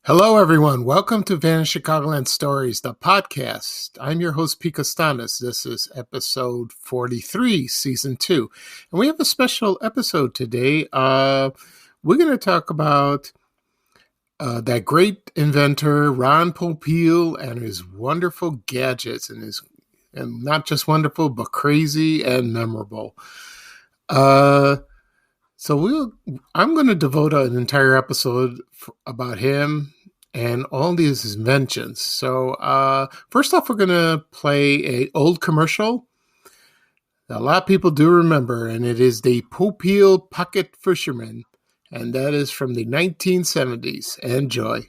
Hello, everyone. Welcome to Vanished Chicagoland Stories, the podcast. I'm your host, Pete Costanis. This is episode 43, season 2. And we have a special episode today. We're going to talk about that great inventor, Ron Popeil, and his wonderful gadgets, and not just wonderful, but crazy and memorable. I'm going to devote an entire episode about him and all these inventions. So first off, we're going to play an old commercial that a lot of people do remember, and it is the Popeil Pocket Fisherman, and that is from the 1970s. Enjoy.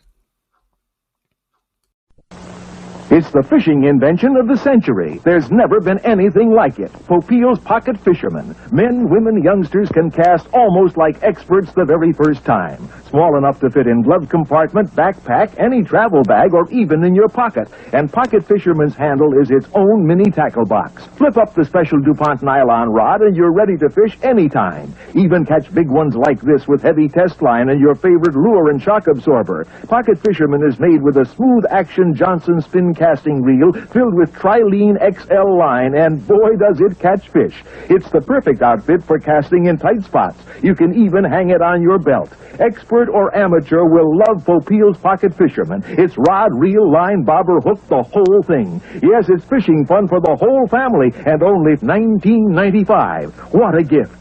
It's the fishing invention of the century. There's never been anything like it. Popeil's Pocket Fisherman. Men, women, youngsters can cast almost like experts the very first time. Small enough to fit in glove compartment, backpack, any travel bag, or even in your pocket. And Pocket Fisherman's handle is its own mini tackle box. Flip up the special DuPont nylon rod and you're ready to fish anytime. Even catch big ones like this with heavy test line and your favorite lure and shock absorber. Pocket Fisherman is made with a smooth action Johnson spin casting reel filled with Trilene XL line, and boy does it catch fish. It's the perfect outfit for casting in tight spots. You can even hang it on your belt. Expert or amateur will love Popeil's Pocket Fisherman. It's rod, reel, line, bobber, hook, the whole thing. Yes, it's fishing fun for the whole family, and only $19.95. What a gift.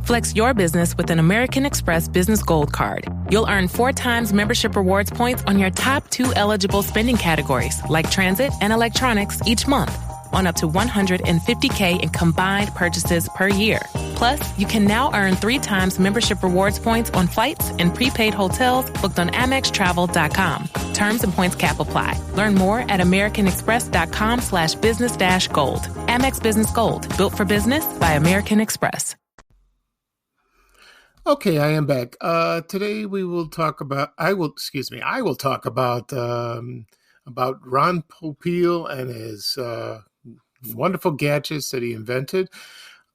Flex your business with an American Express Business Gold Card. You'll earn 4 times membership rewards points on your top 2 eligible spending categories, like transit and electronics, each month, on up to $150K in combined purchases per year. Plus, you can now earn 3 times membership rewards points on flights and prepaid hotels booked on AmexTravel.com. Terms and points cap apply. Learn more at AmericanExpress.com/business-gold. Amex Business Gold, built for business by American Express. Okay, I am back. Today I will talk about Ron Popeil and his wonderful gadgets that he invented.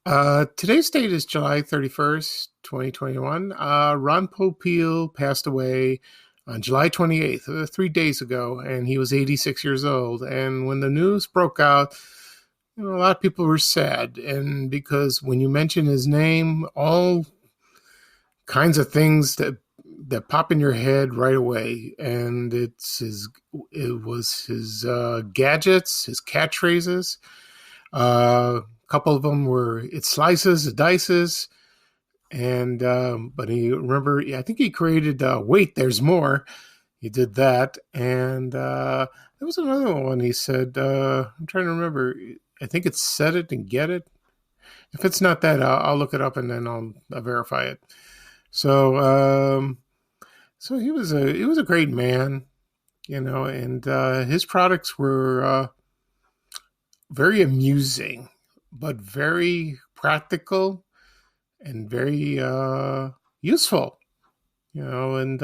Today's date is July 31st, 2021. Ron Popeil passed away on July 28th, 3 days ago, and he was 86 years old. And when the news broke out, a lot of people were sad, and because when you mention his name, all kinds of things that pop in your head right away, and it was his gadgets, his catchphrases. A couple of them were "it slices, it dices," and but I think he created "wait, there's more." He did that, and there was another one. He said, "I'm trying to remember. I think it's set it and get it." If it's not that, I'll look it up and then I'll verify it. So he was a great man, and his products were very amusing, but very practical and very useful, and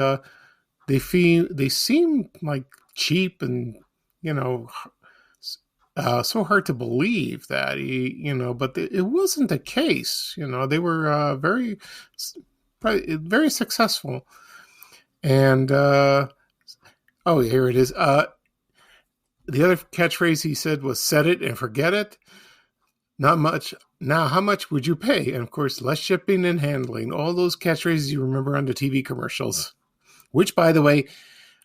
they seem like cheap and so hard to believe that but it wasn't the case. They were very successful. And here it is. The other catchphrase he said was "set it and forget it. Not much. Now, how much would you pay?" And of course, less shipping and handling. All those catchphrases you remember on the TV commercials. Which, by the way,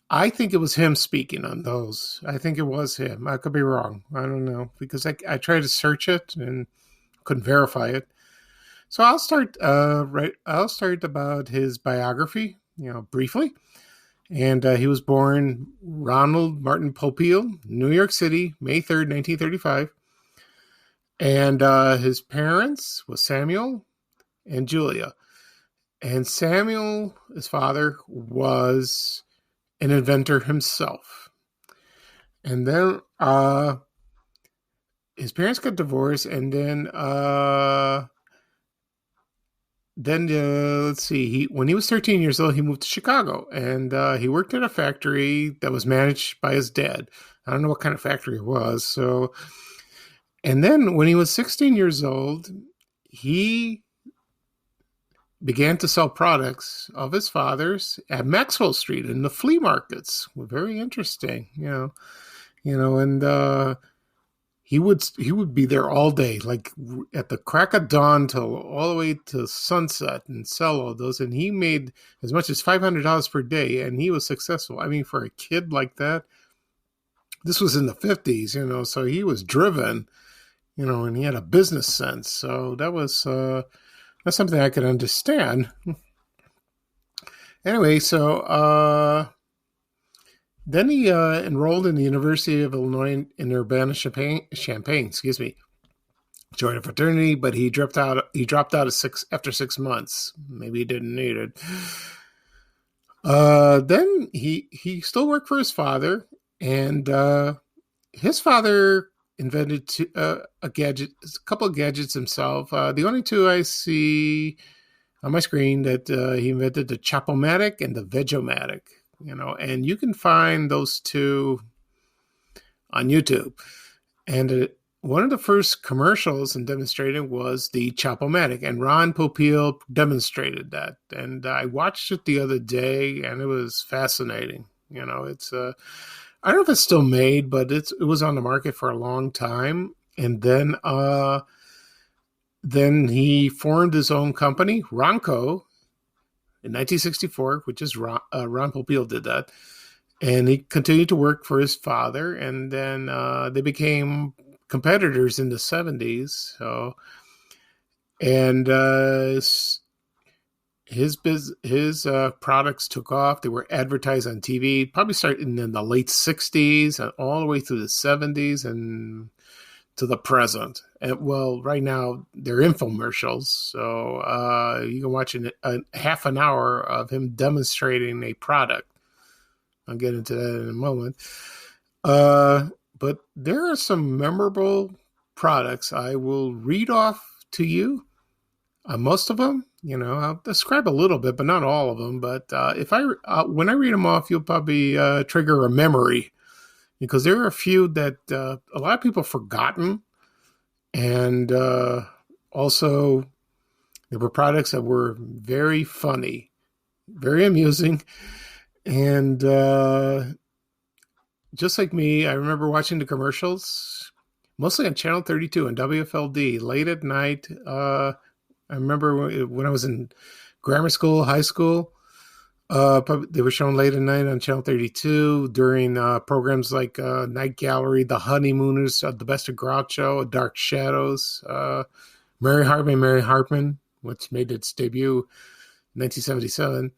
I think it was him speaking on those. I think it was him. I could be wrong. I don't know, because I tried to search it and couldn't verify it. So I'll start about his biography, briefly. And he was born Ronald Martin Popeil, New York City, May 3rd, 1935. And his parents was Samuel and Julia. And Samuel, his father, was an inventor himself. And then his parents got divorced, and then let's see, when he was 13 years old, he moved to Chicago, and he worked at a factory that was managed by his dad. I don't know what kind of factory it was. So, And then when he was 16 years old, he began to sell products of his father's at Maxwell Street in the flea markets. Very interesting, and he would be there all day, like at the crack of dawn till all the way to sunset, and sell all those. And he made as much as $500 per day, and he was successful. I mean, for a kid like that, this was in the 50s, so he was driven, and he had a business sense. So that's something I could understand. Anyway, so then he enrolled in the University of Illinois in Urbana-Champaign. Joined a fraternity, but he dropped out. He dropped out after 6 months. Maybe he didn't need it. Then he still worked for his father, and his father invented a couple of gadgets himself. The only two I see on my screen that he invented, the Chopomatic and the Vegomatic. And you can find those two on YouTube. And one of the first commercials and demonstrating was the Chopomatic, and Ron Popeil demonstrated that. And I watched it the other day, and it was fascinating. It's I don't know if it's still made, but it was on the market for a long time. And then he formed his own company, Ronco, in 1964, which is Ron Popeil did that. And he continued to work for his father, and then they became competitors in the 70s. So, and his products took off. They were advertised on TV, probably starting in the late 60s and all the way through the 70s and to the present. And well, right now they're infomercials, so you can watch a half an hour of him demonstrating a product. I'll get into that in a moment. But there are some memorable products. I will read off to you most of them. I'll describe a little bit, but not all of them. But when I read them off, you'll probably trigger a memory, because there are a few that a lot of people have forgotten. And also, there were products that were very funny, very amusing. And just like me, I remember watching the commercials, mostly on Channel 32 and WFLD, late at night. I remember when I was in grammar school, high school, they were shown late at night on Channel 32 during programs like Night Gallery, The Honeymooners, The Best of Groucho, Dark Shadows, Mary Hartman, which made its debut in 1977.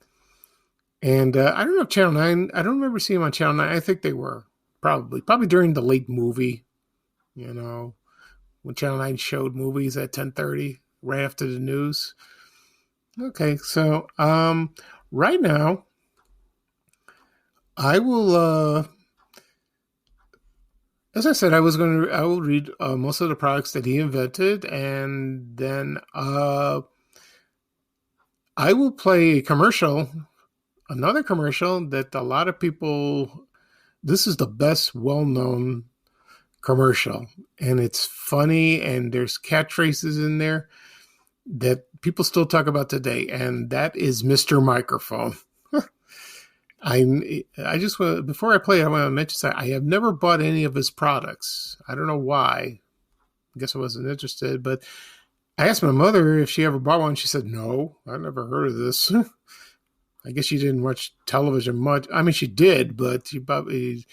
And I don't know if Channel 9, I don't remember seeing them on Channel 9. I think they were probably during the late movie, when Channel 9 showed movies at 10:30, right after the news. Okay, so right now, I will, as I said, I will read most of the products that he invented, and then I will play another commercial that a lot of people, this is the best well-known commercial, and it's funny, and there's catchphrases in there that people still talk about today, and that is Mr. Microphone. I just want, before I play it, I want to mention that I have never bought any of his products. I don't know why. I guess I wasn't interested, but I asked my mother if she ever bought one. She said, no, I never heard of this. I guess she didn't watch television much. I mean, she did, but she probably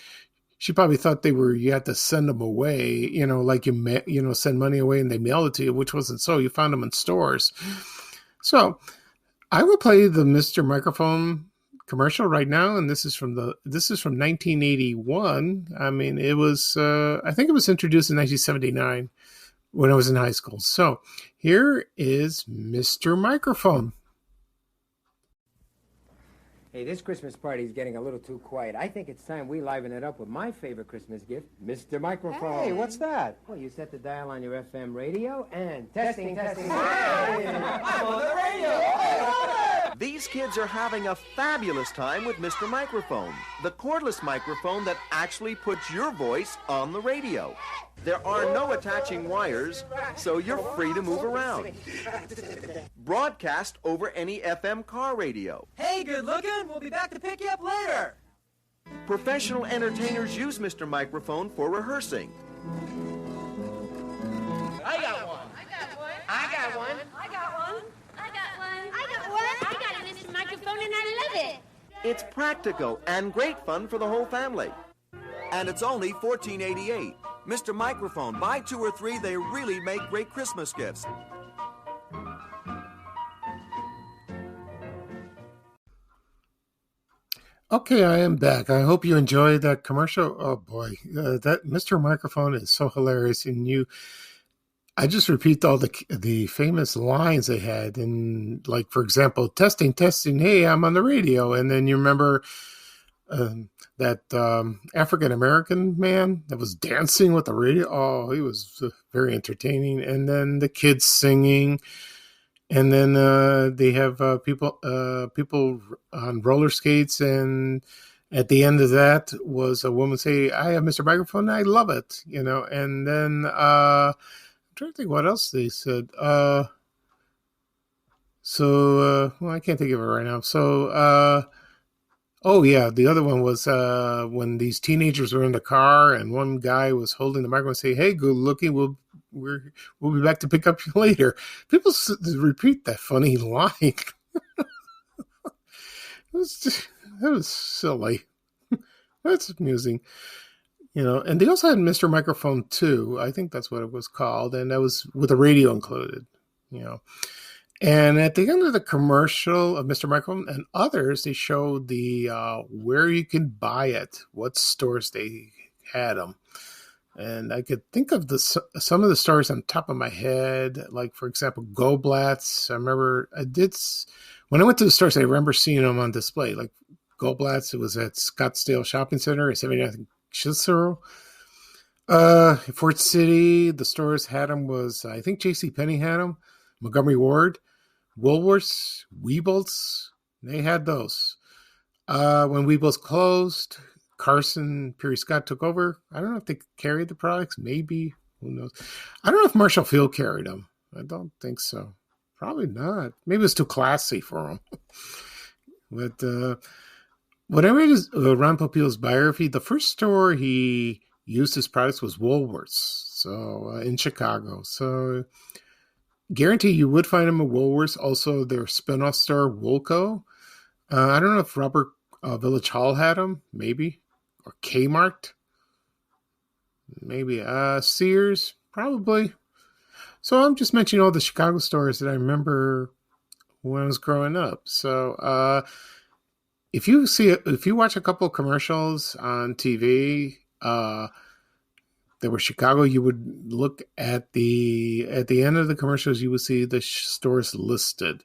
thought you had to send them away, like send money away and they mail it to you, which wasn't so. You found them in stores. So I will play the Mr. Microphone commercial right now, and this is from 1981. I mean, it was I think it was introduced in 1979 when I was in high school. So here is Mr. Microphone. Hey, this Christmas party is getting a little too quiet. I think it's time we liven it up with my favorite Christmas gift, Mr. Microphone. Hey, what's that? Well, you set the dial on your FM radio and testing. Hey, I'm on the radio. These kids are having a fabulous time with Mr. Microphone, the cordless microphone that actually puts your voice on the radio. There are no attaching wires, so you're free to move around. Broadcast over any FM car radio. Hey, good looking. We'll be back to pick you up later. Professional entertainers use Mr. Microphone for rehearsing. I got one. I got one. I got one. I got one. I got one. I got a Mr. Microphone and I love it. It's practical and great fun for the whole family. And it's only $14.88. Mr. Microphone, buy 2 or 3, they really make great Christmas gifts. Okay, I am back. I hope you enjoyed that commercial. Oh boy, that Mr. Microphone is so hilarious, and I just repeat all the famous lines they had, and like for example, testing, hey, I'm on the radio, and then you remember that African American man that was dancing with the radio. Oh, he was very entertaining, and then the kids singing. And then they have people on roller skates, and at the end of that was a woman say, "I have Mr. Microphone, I love it," And then I'm trying to think what else they said. Well, I can't think of it right now. So, oh yeah, the other one was when these teenagers were in the car, and one guy was holding the microphone, and say, "Hey, good looking, we'll be back to pick up you later." People repeat that funny line. That was silly. That's amusing, And they also had Mr. Microphone 2. I think that's what it was called, and that was with a radio included. And at the end of the commercial of Mr. Microphone and others, they showed the where you can buy it, what stores they had them. And I could think of some of the stores on top of my head, like, for example, Goldblatt's. I remember when I went to the stores, I remember seeing them on display. Like Goldblatt's, it was at Scottsdale Shopping Center at 79th Cicero. Fort City, the stores had them I think JCPenney had them, Montgomery Ward, Woolworths, Weebles, they had those. When Weebles closed, Carson Perry Scott took over. I don't know if they carried the products. Maybe. Who knows? I don't know if Marshall Field carried them. I don't think so. Probably not. Maybe it's too classy for them. But when I read Ron Popeil's biography, the first store he used his products was Woolworths. So in Chicago. So guarantee you would find them at Woolworths. Also, their spinoff store, Woolco. I don't know if Robert Village Hall had them. Maybe. Or Kmart, maybe Sears, probably. So I'm just mentioning all the Chicago stores that I remember when I was growing up. So if you watch a couple of commercials on TV that were Chicago, you would look at the end of the commercials, you would see the stores listed.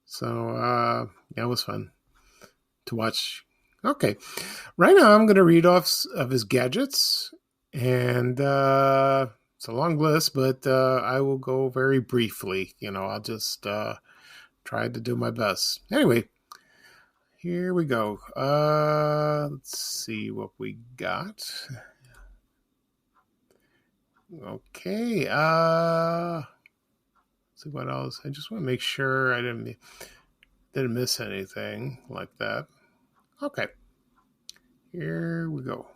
So yeah, it was fun to watch. Okay, right now I'm going to read off of his gadgets, and it's a long list, but I will go very briefly. I'll just try to do my best. Anyway, here we go. Let's see what we got. Okay, let's see what else. I just want to make sure I didn't miss anything like that. Okay, here we go.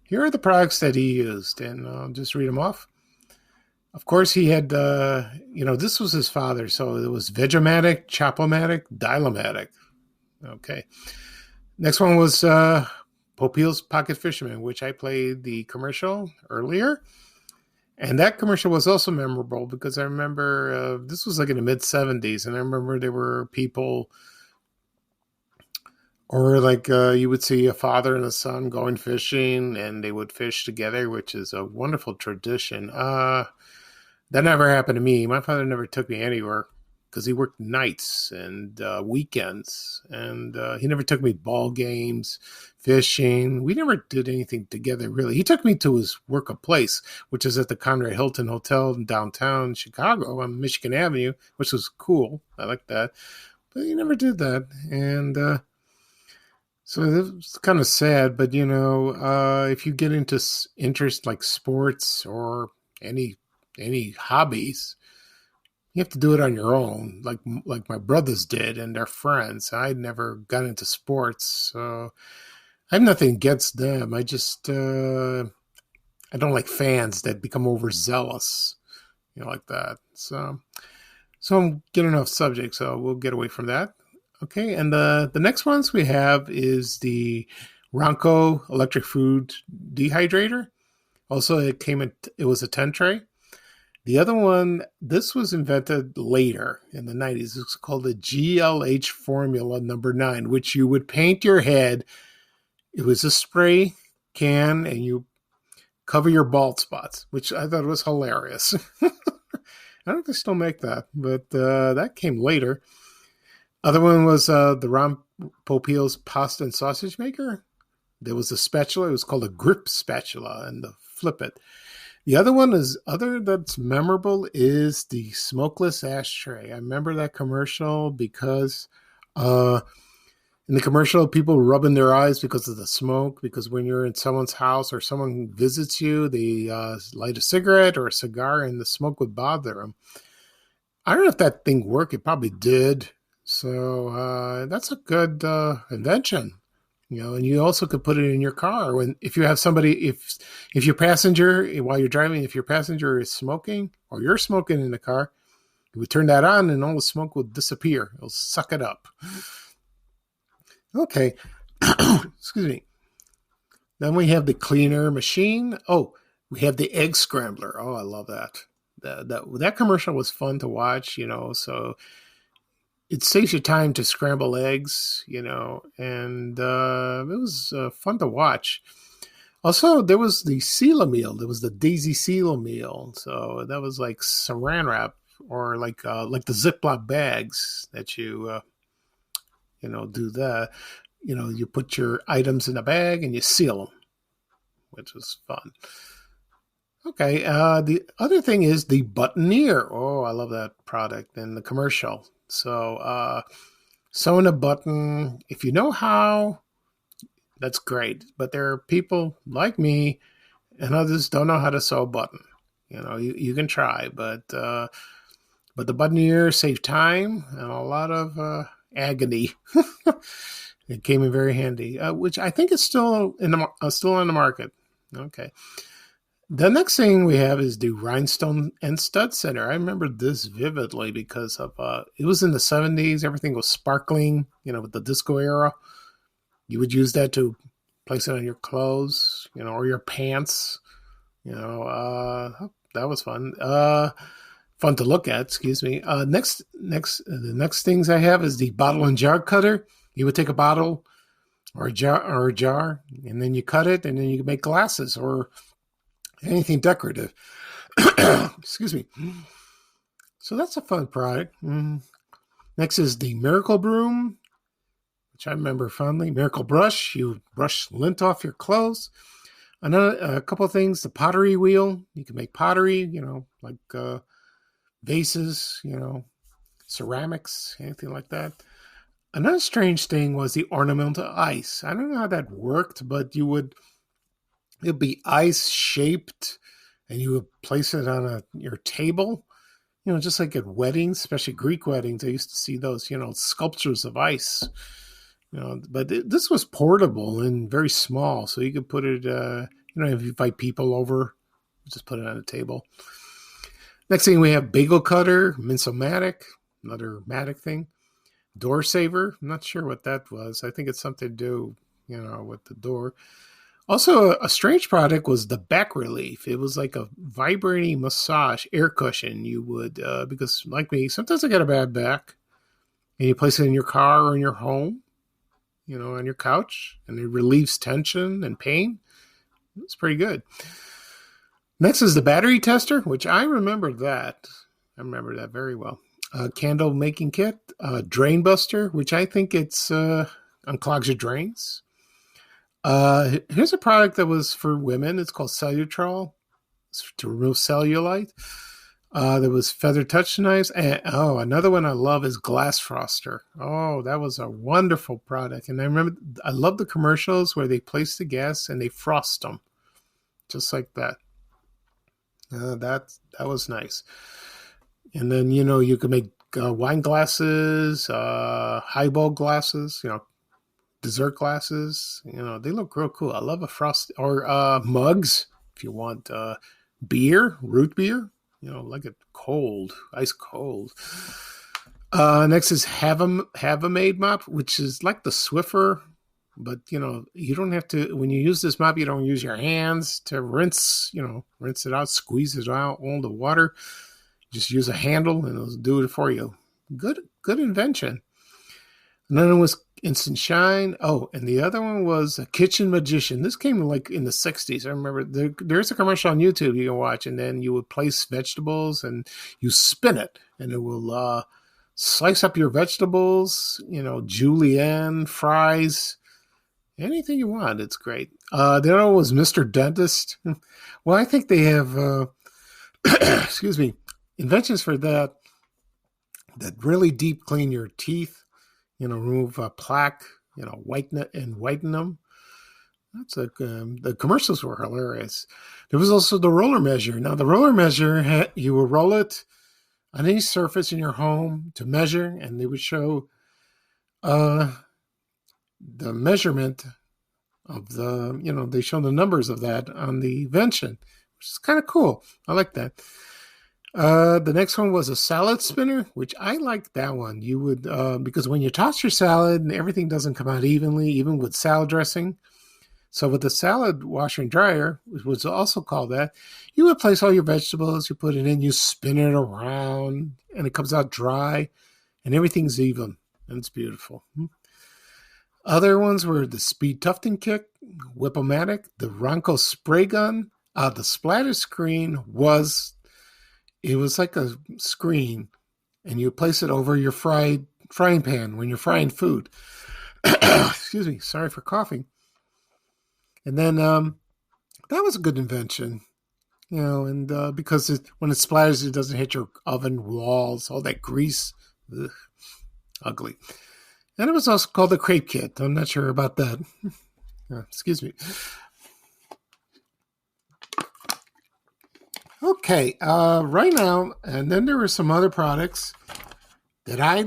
Here are the products that he used, and I'll just read them off. Of course, he had, this was his father, so it was Vegematic, Chopomatic, Dialomatic. Okay. Next one was Popeil's Pocket Fisherman, which I played the commercial earlier. And that commercial was also memorable because I remember this was like in the mid-'70s, and I remember there were people... Or like you would see a father and a son going fishing, and they would fish together, which is a wonderful tradition. That never happened to me. My father never took me anywhere because he worked nights and weekends, and he never took me ball games, fishing. We never did anything together, really. He took me to his workplace, which is at the Conrad Hilton Hotel in downtown Chicago on Michigan Avenue, which was cool. I like that. but he never did that. And so it's kind of sad. But if you get into interest like sports or any hobbies, you have to do it on your own, like my brothers did and their friends. I never got into sports, so I have nothing against them. I just I don't like fans that become overzealous, like that. So I'm getting off subject, so we'll get away from that. Okay, and the next ones we have is the Ronco electric food dehydrator. Also, it was a 10 tray. The other one, this was invented later in the 90s. It's called the GLH Formula number 9, which you would paint your head. It was a spray can, and you cover your bald spots, which I thought was hilarious. I don't know if they still make that, but that came later. Other one was the Ron Popeil's pasta and sausage maker. There was a spatula. It was called a grip spatula, and the flip it. The other one that's memorable is the smokeless ashtray. I remember that commercial because in the commercial, people rubbing their eyes because of the smoke, because when you're in someone's house or someone visits you, they light a cigarette or a cigar and the smoke would bother them. I don't know if that thing worked. It probably did. So that's a good invention. And you also could put it in your car if you have somebody, if your passenger, while you're driving, if your passenger is smoking or you're smoking in the car, you would turn that on and all the smoke will disappear. It'll suck it up. Okay. Excuse me. Then we have the cleaner machine. Oh, we have the egg scrambler. Oh, I love that. That commercial was fun to watch, so it saves you time to scramble eggs, and it was fun to watch. Also, there was the Sela meal. There was the Daisy Sela meal. So that was like saran wrap or like the Ziploc bags that you, do that. You put your items in a bag and you seal them, which was fun. Okay, the other thing is the buttoneer. Oh, I love that product and the commercial. So, sewing a button, if you know how, that's great. But there are people like me and others don't know how to sew a button. You can try, but the buttoneer saved time and a lot of agony. It came in very handy, which I think is still on the market. Okay. The next thing we have is the Rhinestone and Stud Center. I remember this vividly because of it was in the 70s. Everything was sparkling, with the disco era. You would use that to place it on your clothes, or your pants. That was fun. Fun to look at, excuse me. The next things I have is the bottle and jar cutter. You would take a bottle or a jar, and then you cut it, and then you can make glasses or anything decorative. Excuse me. So that's a fun product. Next is the Miracle Broom, which I remember fondly. Miracle Brush. You brush lint off your clothes. A couple of things. The pottery wheel. You can make pottery, like vases, ceramics, anything like that. Another strange thing was the ornamental ice. I don't know how that worked, but it'd be ice shaped, and you would place it on your table, just like at weddings, especially Greek weddings. I used to see those, sculptures of ice, but this was portable and very small. So you could put it, if you invite people over, just put it on a table. Next thing we have bagel cutter, Mince-O-Matic, another Matic thing. Door saver. I'm not sure what that was. I think it's something to do, with the door. Also, a strange product was the back relief. It was like a vibrating massage air cushion. You would, because like me, sometimes I get a bad back, and you place it in your car or in your home, on your couch, and it relieves tension and pain. It's pretty good. Next is the battery tester, which I remember that. I remember that very well. Candle making kit, drain buster, which I think it's unclogs your drains. Here's a product that was for women. It's called Cellutrol. It's to remove cellulite. There was Feather Touch Knives. And, another one I love is Glass Froster. Oh, that was a wonderful product. And I remember, I love the commercials where they place the gas and they frost them. Just like that. That was nice. And then, you could make wine glasses, highball glasses, dessert glasses. They look real cool. I love a frost, or mugs if you want beer, root beer. Like it cold, ice cold. Next is Have a Made mop, which is like the Swiffer, but you don't have to. When you use this mop, you don't use your hands to rinse. Rinse it out, squeeze it out, all the water. Just use a handle and it'll do it for you. Good invention. Another one was Instant Shine. Oh, and the other one was a Kitchen Magician. This came like in the 60s. I remember there's a commercial on YouTube you can watch, and then you would place vegetables and you spin it, and it will slice up your vegetables, julienne, fries, anything you want. It's great. The other one was Mr. Dentist. Well, I think they have, excuse me, inventions for that really deep clean your teeth. Remove plaque, whiten them. That's the commercials were hilarious. There was also the roller measure. Now, the roller measure, you would roll it on any surface in your home to measure, and they would show the measurement of they show the numbers of that on the invention, which is kind of cool. I like that. The next one was a salad spinner, which I like that one. You would, because when you toss your salad and everything doesn't come out evenly, even with salad dressing. So with the salad washer and dryer, which was also called that, you would place all your vegetables, you put it in, you spin it around, and it comes out dry, and everything's even, and it's beautiful. Other ones were the Speed Tufting Kit, Whip-O-Matic, the Ronco Spray Gun. The splatter screen was... It was like a screen, and you place it over your frying pan when you're frying food. Excuse me, sorry for coughing. And then that was a good invention, and because when it splatters, it doesn't hit your oven walls, all that grease. Ugh, ugly. And it was also called the Crepe Kit. I'm not sure about that. Excuse me. Okay, right now, and then there were some other products that I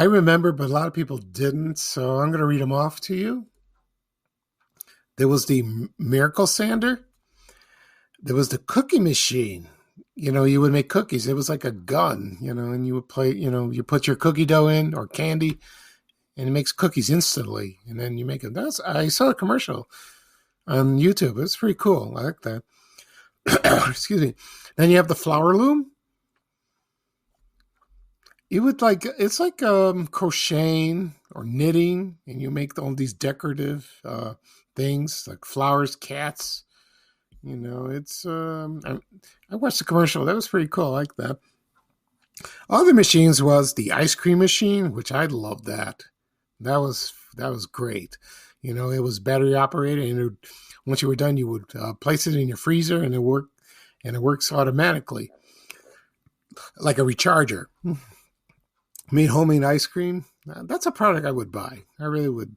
remember, but a lot of people didn't, so I'm going to read them off to you. There was the Miracle Sander. There was the cookie machine. You would make cookies. It was like a gun, and you would play, you put your cookie dough in or candy, and it makes cookies instantly, and then you make them. I saw a commercial on YouTube. It's pretty cool. I like that. Excuse me. Then you have the flour loom. It's like crocheting or knitting, and you make all these decorative things like flowers, cats. It's I watched the commercial. That was pretty cool. I like that. Other machines was the ice cream machine, which I loved that. That was great. It was battery operated, and once you were done, you would place it in your freezer, and it works automatically, like a recharger. Made homemade ice cream. That's a product I would buy. I really would.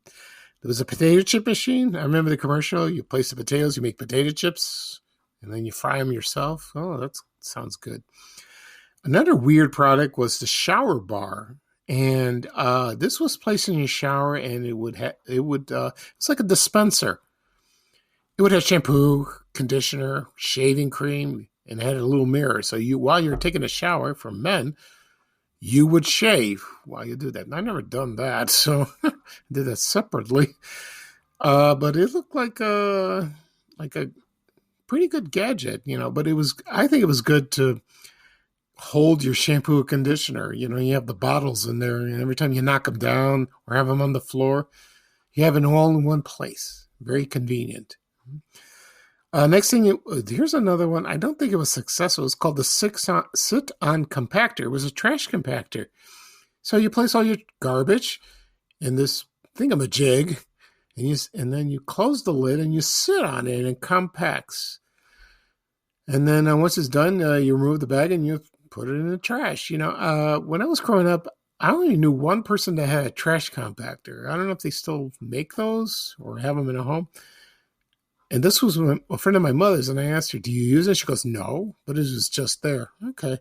There was a potato chip machine. I remember the commercial. You place the potatoes, you make potato chips, and then you fry them yourself. Oh, that sounds good. Another weird product was the shower bar. And this was placed in your shower, and it's like a dispenser. It would have shampoo, conditioner, shaving cream, and it had a little mirror. So while you're taking a shower, for men, you would shave while you do that. And I've never done that, so I did that separately. But it looked like a pretty good gadget, But I think it was good to hold your shampoo and conditioner. You have the bottles in there, and every time you knock them down or have them on the floor, you have it all in one place. Very convenient. Next thing, here's another one. I don't think it was successful. It's called the sit-on compactor. It was a trash compactor. So you place all your garbage in this thingamajig, and then you close the lid and you sit on it, and it compacts. And then once it's done, you remove the bag and you put it in the trash. When I was growing up, I only knew one person that had a trash compactor. I don't know if they still make those or have them in a home. And this was a friend of my mother's, and I asked her, "Do you use it?" She goes, "No, but it was just there." Okay.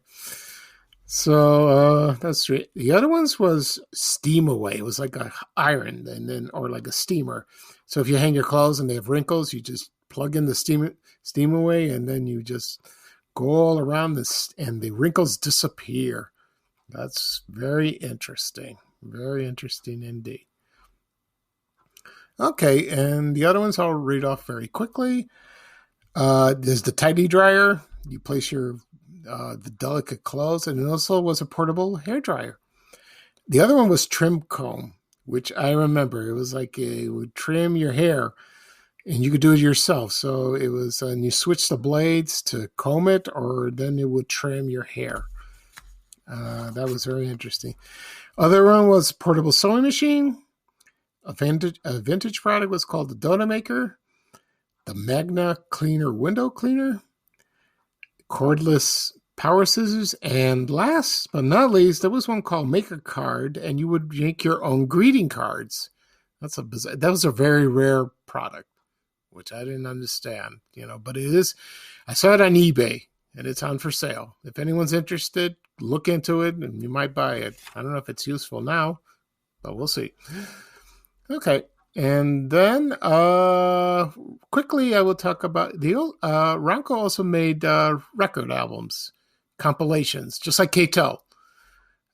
So that's right. The other ones was steam away. It was like a iron, or like a steamer. So if you hang your clothes and they have wrinkles, you just plug in the steam away, and then you just go all around this, and the wrinkles disappear. That's very interesting. Very interesting indeed. Okay, and the other ones I'll read off very quickly. There's the tidy dryer. You place your the delicate clothes, and it also was a portable hair dryer. The other one was trim comb, which I remember. It was like it would trim your hair, and you could do it yourself. So it was, and you switch the blades to comb it, or then it would trim your hair. That was very interesting. Other one was portable sewing machine. A vintage product was called the Donut Maker. The Magna Cleaner window cleaner. Cordless power scissors, and last but not least, there was one called Maker Card, and you would make your own greeting cards. That was a very rare product, which I didn't understand, but it is. I saw it on eBay, and it's on for sale. If anyone's interested, look into it, and you might buy it. I don't know if it's useful now, but we'll see. Okay. And then, quickly, I will talk about Ronco also made record albums, compilations, just like K-Tel.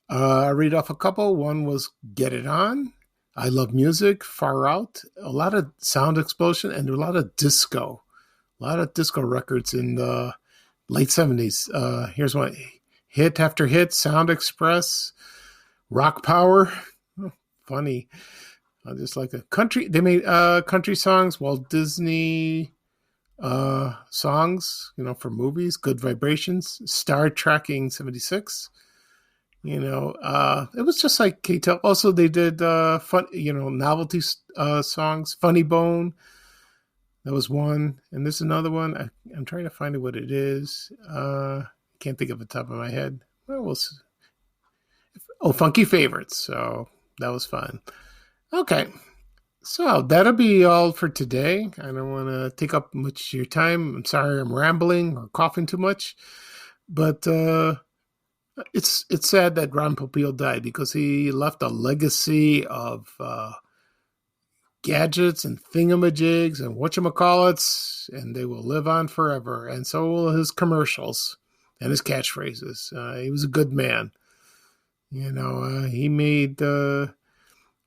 I read off a couple. One was Get It On, I Love Music, Far Out, a lot of Sound Explosion, and a lot of disco. A lot of disco records in the late 70s. Here's one. Hit after hit, Sound Express, Rock Power. Oh, funny. Just like a country, they made country songs, Walt Disney songs, for movies, Good Vibrations, Star Trekking 76. It was just like K-Tel. Also, they did fun, novelty songs, Funny Bone. That was one. And there's another one. I'm trying to find out what it is. Can't think of the top of my head. Well, we'll see. Oh, Funky Favorites. So that was fun. Okay, so that'll be all for today. I don't want to take up much of your time. I'm sorry I'm rambling or coughing too much, but it's sad that Ron Popeil died because he left a legacy of gadgets and thingamajigs and whatchamacallits, and they will live on forever, and so will his commercials and his catchphrases. He was a good man. He made...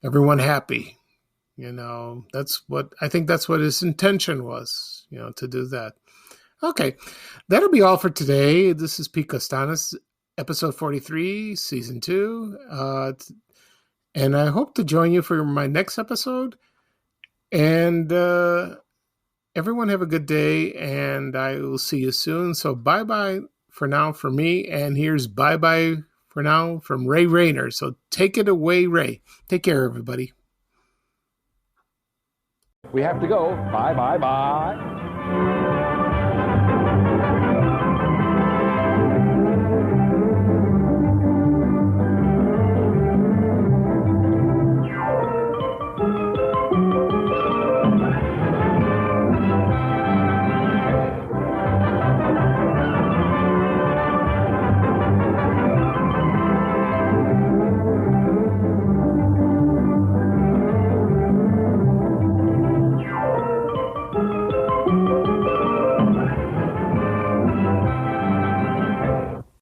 everyone happy, that's what his intention was, to do that. Okay, that'll be all for today. This is Pete Costanis, episode 43, season 2. And I hope to join you for my next episode. And everyone have a good day, and I will see you soon. So bye-bye for now for me, and here's bye-bye for now from Ray Rayner. So take it away, Ray. Take care, everybody. We have to go. Bye, bye, bye.